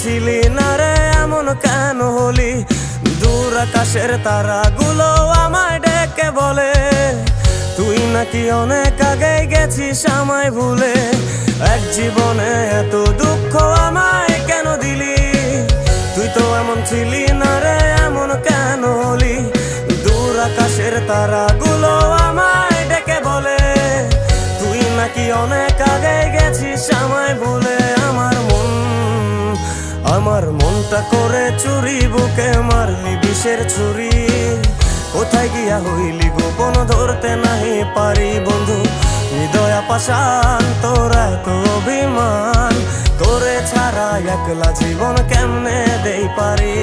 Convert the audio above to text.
ছিলি না রে, এমন কেন হলি? দূর আকাশের তারাগুলো আমায় ডেকে বলে তুই নাকি অনেক আগে গেছিস আমায় ভুলে। এক জীবনে এত দুঃখ আমায় কেন দিলি? তুই তো এমন ছিলি না রে, এমন কেন হলি? দূর আকাশের তারাগুলো আমায় ডেকে বলে তুই নাকি অনেক আগে গেছিস আমায় ভুলে। আমার মনটা করে চুরি, বুকে মারলি বিষের ছুরি। কোথায় গিয়া হইলি গোপন, ধরতে নাহি পারি বন্ধু। হৃদয় পাষাণ তোর এত অভিমান, তোরে ছাড়া একলা জীবন কেমনে দেই পারি?